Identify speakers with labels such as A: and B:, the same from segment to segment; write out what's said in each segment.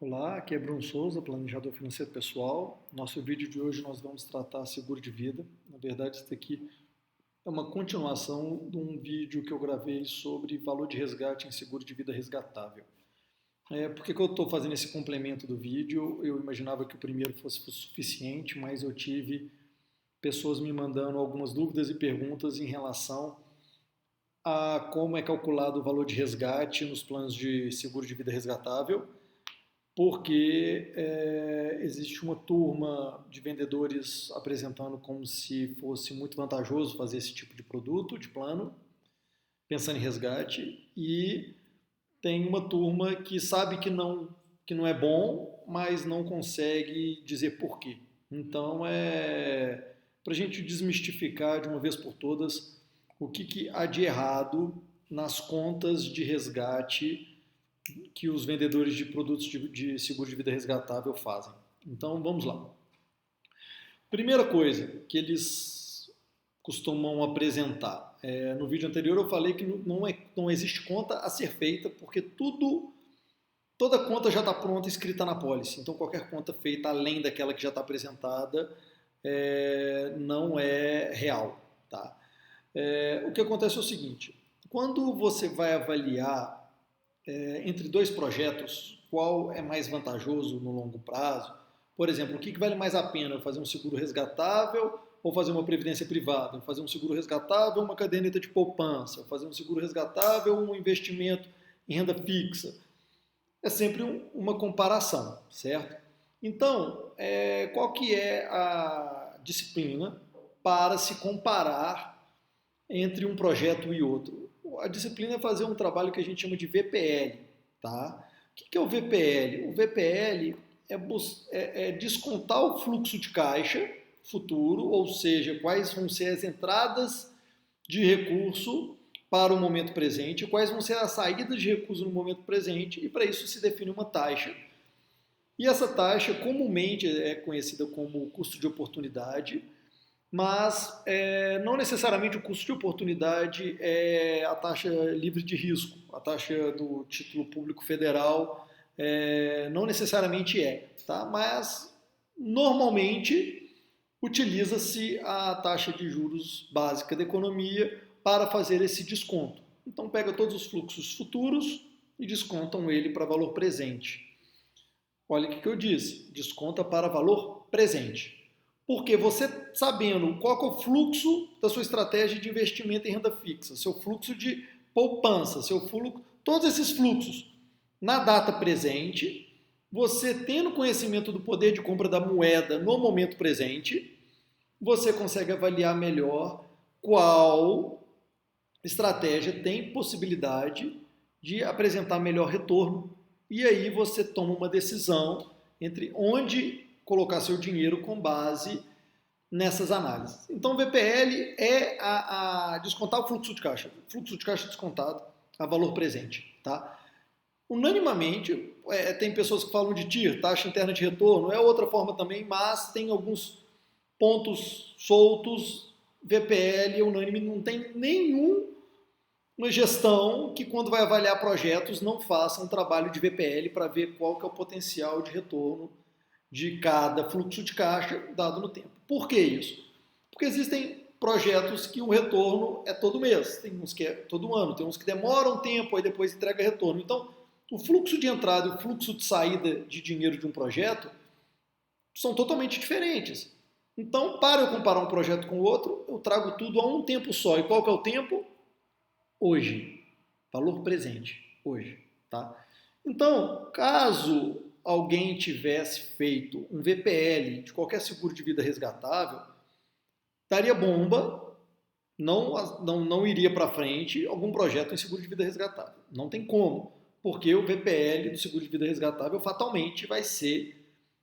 A: Olá, aqui é Bruno Souza, planejador financeiro pessoal. Nosso vídeo de hoje nós vamos tratar seguro de vida. Na verdade, isso aqui é uma continuação de um vídeo que eu gravei sobre valor de resgate em seguro de vida resgatável. Por que eu estou fazendo esse complemento do vídeo? Eu imaginava que o primeiro fosse suficiente, mas eu tive pessoas me mandando algumas dúvidas e perguntas em relação a como é calculado o valor de resgate nos planos de seguro de vida resgatável, porque existe uma turma de vendedores apresentando como se fosse muito vantajoso fazer esse tipo de produto, de plano, pensando em resgate, e tem uma turma que sabe que não é bom, mas não consegue dizer por quê. Então, para a gente desmistificar de uma vez por todas o que há de errado nas contas de resgate que os vendedores de produtos de seguro de vida resgatável fazem. Então, vamos lá. Primeira coisa que eles costumam apresentar. No vídeo anterior eu falei que não existe conta a ser feita, porque toda conta já está pronta, escrita na pólice. Então, qualquer conta feita além daquela que já está apresentada não é real. Tá? O que acontece é o seguinte, quando você vai avaliar entre dois projetos, qual é mais vantajoso no longo prazo? Por exemplo, o que vale mais a pena? Fazer um seguro resgatável ou fazer uma previdência privada? Fazer um seguro resgatável, uma caderneta de poupança? Fazer um seguro resgatável, um investimento em renda fixa? É sempre uma comparação, certo? Então, qual que é a disciplina para se comparar entre um projeto e outro? A disciplina é fazer um trabalho que a gente chama de VPL. Tá? O que é o VPL? O VPL é descontar o fluxo de caixa futuro, ou seja, quais vão ser as entradas de recurso para o momento presente, quais vão ser as saídas de recurso no momento presente, e para isso se define uma taxa. E essa taxa comumente é conhecida como custo de oportunidade, mas não necessariamente o custo de oportunidade é a taxa livre de risco, a taxa do título público federal não necessariamente tá? Mas normalmente utiliza-se a taxa de juros básica da economia para fazer esse desconto. Então pega todos os fluxos futuros e descontam ele para valor presente. Olha o que eu disse, desconta para valor presente. Porque você sabendo qual é o fluxo da sua estratégia de investimento em renda fixa, seu fluxo de poupança, seu fluxo, todos esses fluxos na data presente, você tendo conhecimento do poder de compra da moeda no momento presente, você consegue avaliar melhor qual estratégia tem possibilidade de apresentar melhor retorno. E aí você toma uma decisão entre onde colocar seu dinheiro com base nessas análises. Então, o VPL é a descontar o fluxo de caixa descontado a valor presente. Tá? Unanimamente, tem pessoas que falam de TIR, taxa interna de retorno, é outra forma também, mas tem alguns pontos soltos. VPL é unânime, não tem uma gestão que, quando vai avaliar projetos, não faça um trabalho de VPL para ver qual que é o potencial de retorno de cada fluxo de caixa dado no tempo. Por que isso? Porque existem projetos que o retorno é todo mês, tem uns que é todo ano, tem uns que demoram um tempo, aí depois entrega retorno. Então, o fluxo de entrada e o fluxo de saída de dinheiro de um projeto são totalmente diferentes. Então, para eu comparar um projeto com o outro, eu trago tudo a um tempo só. E qual que é o tempo? Hoje. Valor presente. Hoje. Tá? Então, caso alguém tivesse feito um VPL de qualquer seguro de vida resgatável, daria bomba, não iria para frente algum projeto em seguro de vida resgatável. Não tem como, porque o VPL do seguro de vida resgatável fatalmente vai ser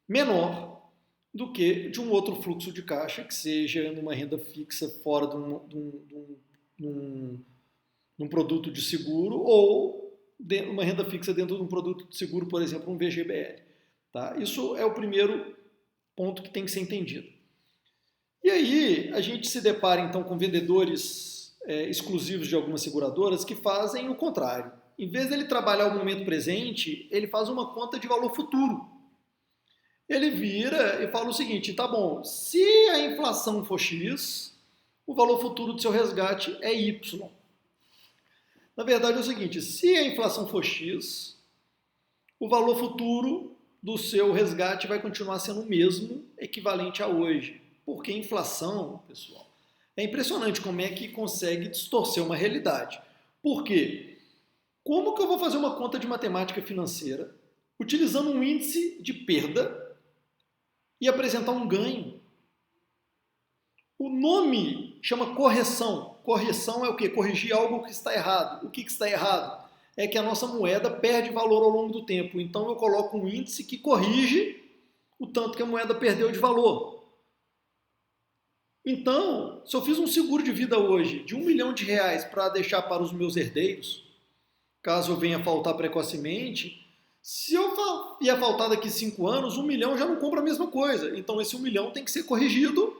A: menor do que de um outro fluxo de caixa que seja numa renda fixa fora de um produto de seguro ou uma renda fixa dentro de um produto de seguro, por exemplo, um VGBL. Tá? Isso é o primeiro ponto que tem que ser entendido. E aí a gente se depara então com vendedores exclusivos de algumas seguradoras que fazem o contrário. em vez de ele trabalhar o momento presente, ele faz uma conta de valor futuro. Ele vira e fala o seguinte, tá bom, se a inflação for X, o valor futuro do seu resgate é Y. Na verdade é o seguinte, se a inflação for X, o valor futuro do seu resgate vai continuar sendo o mesmo, equivalente a hoje. Porque a inflação, pessoal, é impressionante como é que consegue distorcer uma realidade. Por quê? Como que eu vou fazer uma conta de matemática financeira utilizando um índice de perda e apresentar um ganho? O nome chama correção. Correção é o quê? Corrigir algo que está errado. O que está errado? É que a nossa moeda perde valor ao longo do tempo. Então eu coloco um índice que corrige o tanto que a moeda perdeu de valor. Então, se eu fiz um seguro de vida hoje de R$ 1 milhão para deixar para os meus herdeiros, caso eu venha a faltar precocemente, se eu vier a faltar daqui 5 anos, 1 milhão já não compra a mesma coisa. Então esse 1 milhão tem que ser corrigido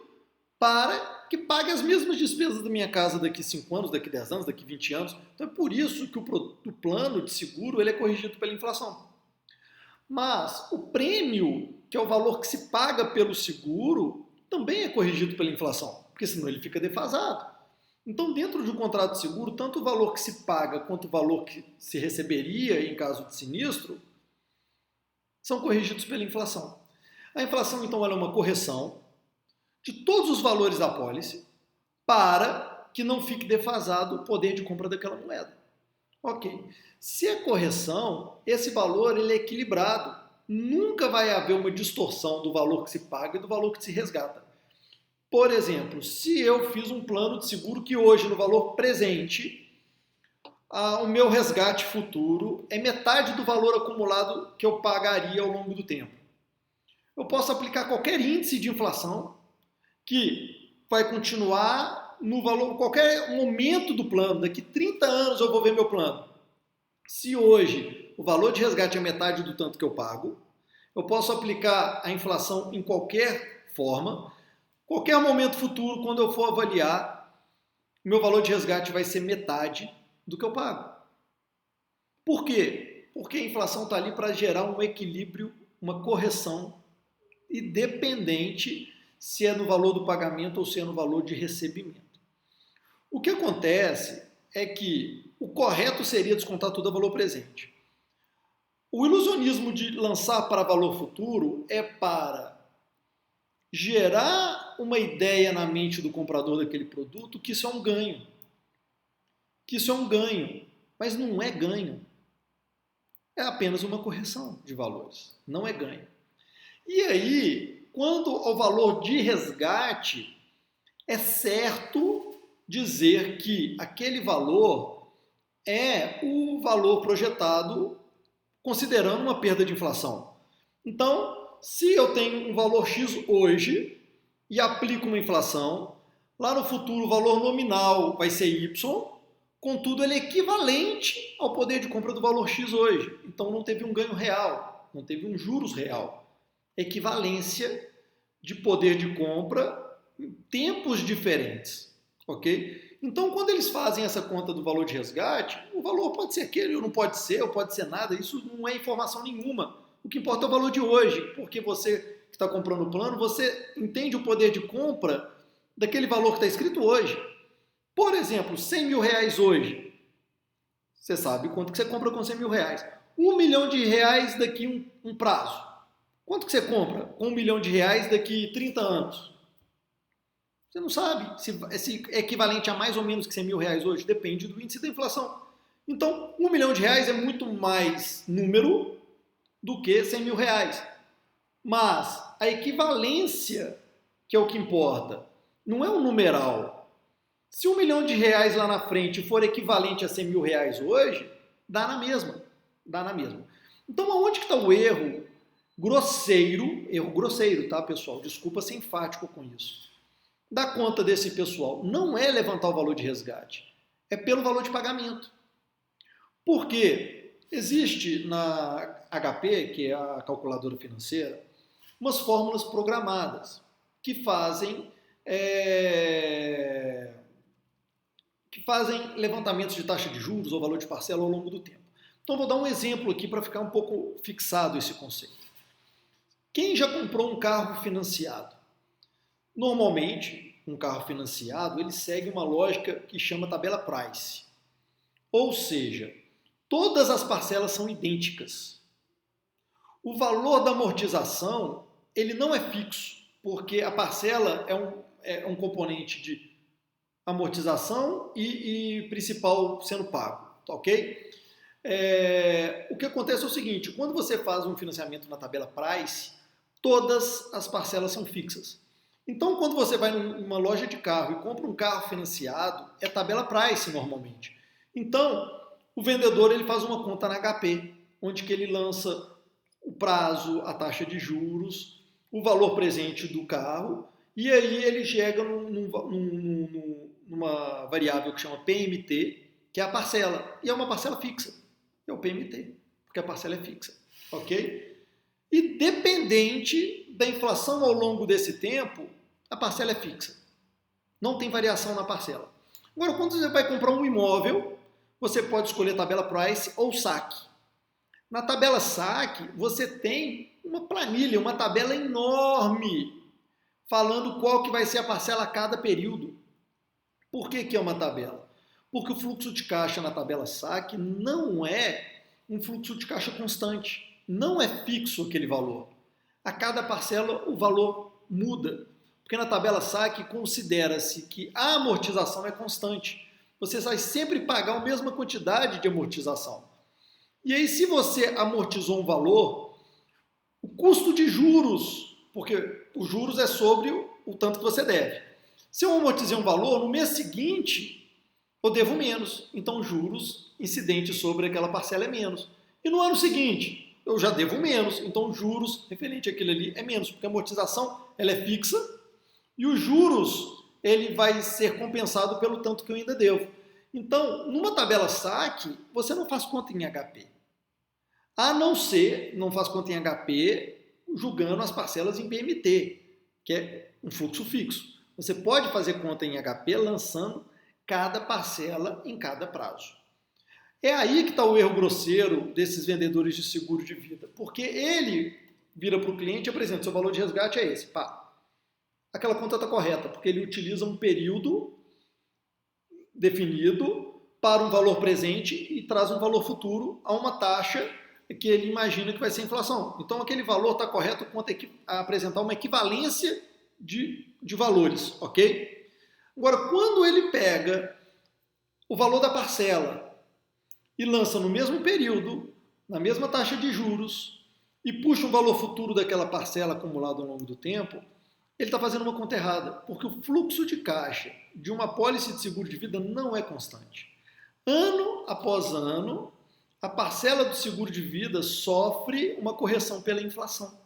A: para que pague as mesmas despesas da minha casa daqui 5 anos, daqui 10 anos, daqui 20 anos. Então é por isso que o plano de seguro ele é corrigido pela inflação. Mas o prêmio, que é o valor que se paga pelo seguro, também é corrigido pela inflação, porque senão ele fica defasado. Então, dentro de um contrato de seguro, tanto o valor que se paga quanto o valor que se receberia em caso de sinistro são corrigidos pela inflação. A inflação, então, ela é uma correção de todos os valores da apólice para que não fique defasado o poder de compra daquela moeda. Ok. Se é correção, esse valor ele é equilibrado. Nunca vai haver uma distorção do valor que se paga e do valor que se resgata. Por exemplo, se eu fiz um plano de seguro que hoje, no valor presente, o meu resgate futuro é metade do valor acumulado que eu pagaria ao longo do tempo. Eu posso aplicar qualquer índice de inflação que vai continuar no valor, qualquer momento do plano, daqui 30 anos eu vou ver meu plano. Se hoje o valor de resgate é metade do tanto que eu pago, eu posso aplicar a inflação em qualquer forma, qualquer momento futuro, quando eu for avaliar, meu valor de resgate vai ser metade do que eu pago. Por quê? Porque a inflação está ali para gerar um equilíbrio, uma correção, independente se é no valor do pagamento ou se é no valor de recebimento. O que acontece é que o correto seria descontar tudo a valor presente. O ilusionismo de lançar para valor futuro é para gerar uma ideia na mente do comprador daquele produto que isso é um ganho. Que isso é um ganho, mas não é ganho. É apenas uma correção de valores, não é ganho. E aí, quando ao valor de resgate, é certo dizer que aquele valor é o valor projetado considerando uma perda de inflação. Então, se eu tenho um valor X hoje e aplico uma inflação, lá no futuro o valor nominal vai ser Y, contudo ele é equivalente ao poder de compra do valor X hoje. Então não teve um ganho real, não teve um juros real. Equivalência de poder de compra em tempos diferentes, ok? Então, quando eles fazem essa conta do valor de resgate, o valor pode ser aquele, ou não pode ser, ou pode ser nada, isso não é informação nenhuma. O que importa é o valor de hoje, porque você que está comprando o plano, você entende o poder de compra daquele valor que está escrito hoje. Por exemplo, 100 mil reais hoje. Você sabe quanto que você compra com 100 mil reais. 1 milhão de reais daqui um prazo. Quanto que você compra com 1 milhão de reais daqui 30 anos? Você não sabe se é equivalente a mais ou menos que 100 mil reais hoje. Depende do índice da inflação. Então, 1 milhão de reais é muito mais número do que 100 mil reais. Mas a equivalência, que é o que importa, não é o numeral. Se 1 milhão de reais lá na frente for equivalente a 100 mil reais hoje, dá na mesma. Dá na mesma. Então, aonde que está o erro grosseiro, tá, pessoal? Desculpa ser enfático com isso. Da conta desse pessoal não é levantar o valor de resgate, é pelo valor de pagamento. Por quê? Existe na HP, que é a calculadora financeira, umas fórmulas programadas que fazem levantamentos de taxa de juros ou valor de parcela ao longo do tempo. Então, vou dar um exemplo aqui para ficar um pouco fixado esse conceito. Quem já comprou um carro financiado? Normalmente, um carro financiado, ele segue uma lógica que chama tabela price. Ou seja, todas as parcelas são idênticas. O valor da amortização, ele não é fixo, porque a parcela é um componente de amortização e principal sendo pago, tá ok? O que acontece é o seguinte, quando você faz um financiamento na tabela price, todas as parcelas são fixas. Então, quando você vai numa loja de carro e compra um carro financiado, é tabela price normalmente. Então, o vendedor ele faz uma conta na HP, onde que ele lança o prazo, a taxa de juros, o valor presente do carro, e aí ele chega numa variável que chama PMT, que é a parcela, e é uma parcela fixa, é o PMT, porque a parcela é fixa, ok? E dependente da inflação ao longo desse tempo, a parcela é fixa. Não tem variação na parcela. Agora, quando você vai comprar um imóvel, você pode escolher tabela price ou saque. Na tabela saque, você tem uma planilha, uma tabela enorme, falando qual que vai ser a parcela a cada período. Por que é uma tabela? Porque o fluxo de caixa na tabela saque não é um fluxo de caixa constante. Não é fixo aquele valor. A cada parcela o valor muda. Porque na tabela saque considera-se que a amortização é constante. Você vai sempre pagar a mesma quantidade de amortização. E aí, se você amortizou um valor, o custo de juros, porque os juros é sobre o tanto que você deve. Se eu amortizei um valor, no mês seguinte eu devo menos. Então, juros incidentes sobre aquela parcela é menos. E no ano seguinte, eu já devo menos. Então, juros referente àquilo ali é menos, porque a amortização ela é fixa e os juros ele vai ser compensado pelo tanto que eu ainda devo. Então, numa tabela saque, você não faz conta em HP. A não ser, não faz conta em HP, julgando as parcelas em PMT, que é um fluxo fixo. Você pode fazer conta em HP lançando cada parcela em cada prazo. É aí que está o erro grosseiro desses vendedores de seguro de vida, porque ele vira para o cliente e apresenta, seu valor de resgate é esse, pá. Aquela conta está correta, porque ele utiliza um período definido para um valor presente e traz um valor futuro a uma taxa que ele imagina que vai ser inflação. Então, aquele valor está correto quanto a apresentar uma equivalência de valores, ok? Agora, quando ele pega o valor da parcela e lança no mesmo período, na mesma taxa de juros, e puxa um valor futuro daquela parcela acumulada ao longo do tempo, ele está fazendo uma conta errada, porque o fluxo de caixa de uma apólice de seguro de vida não é constante. Ano após ano, a parcela do seguro de vida sofre uma correção pela inflação.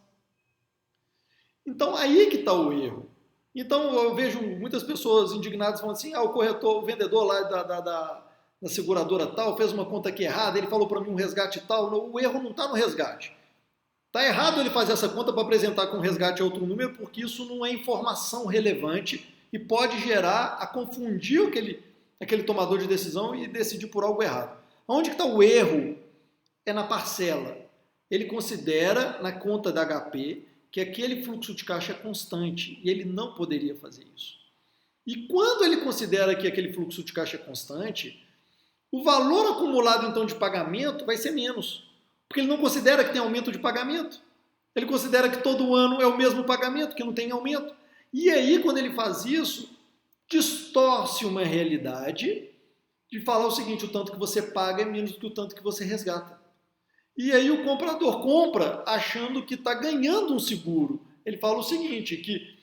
A: Então, aí que está o erro. Então, eu vejo muitas pessoas indignadas falando assim, o corretor, o vendedor lá da seguradora tal, fez uma conta aqui errada, ele falou para mim um resgate tal, o erro não está no resgate. Está errado ele fazer essa conta para apresentar com resgate a outro número, porque isso não é informação relevante e pode gerar a confundir aquele tomador de decisão e decidir por algo errado. Onde que está o erro? É na parcela. Ele considera na conta da HP que aquele fluxo de caixa é constante e ele não poderia fazer isso. E quando ele considera que aquele fluxo de caixa é constante, o valor acumulado então de pagamento vai ser menos. Porque ele não considera que tem aumento de pagamento. Ele considera que todo ano é o mesmo pagamento, que não tem aumento. E aí, quando ele faz isso, distorce uma realidade de falar o seguinte, o tanto que você paga é menos do que o tanto que você resgata. E aí o comprador compra achando que está ganhando um seguro. Ele fala o seguinte, que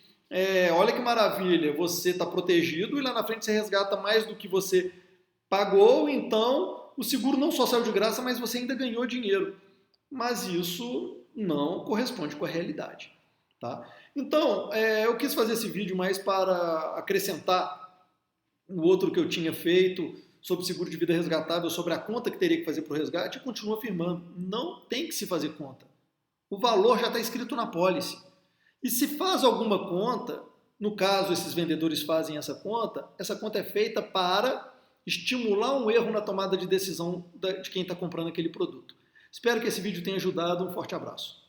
A: olha que maravilha, você está protegido e lá na frente você resgata mais do que você pagou, então o seguro não só saiu de graça, mas você ainda ganhou dinheiro. Mas isso não corresponde com a realidade. Tá? Então, eu quis fazer esse vídeo mais para acrescentar o outro que eu tinha feito sobre seguro de vida resgatável, sobre a conta que teria que fazer para o resgate, e continuo afirmando, não tem que se fazer conta. O valor já está escrito na pólice. E se faz alguma conta, no caso esses vendedores fazem essa conta é feita para estimular um erro na tomada de decisão de quem está comprando aquele produto. Espero que esse vídeo tenha ajudado. Um forte abraço.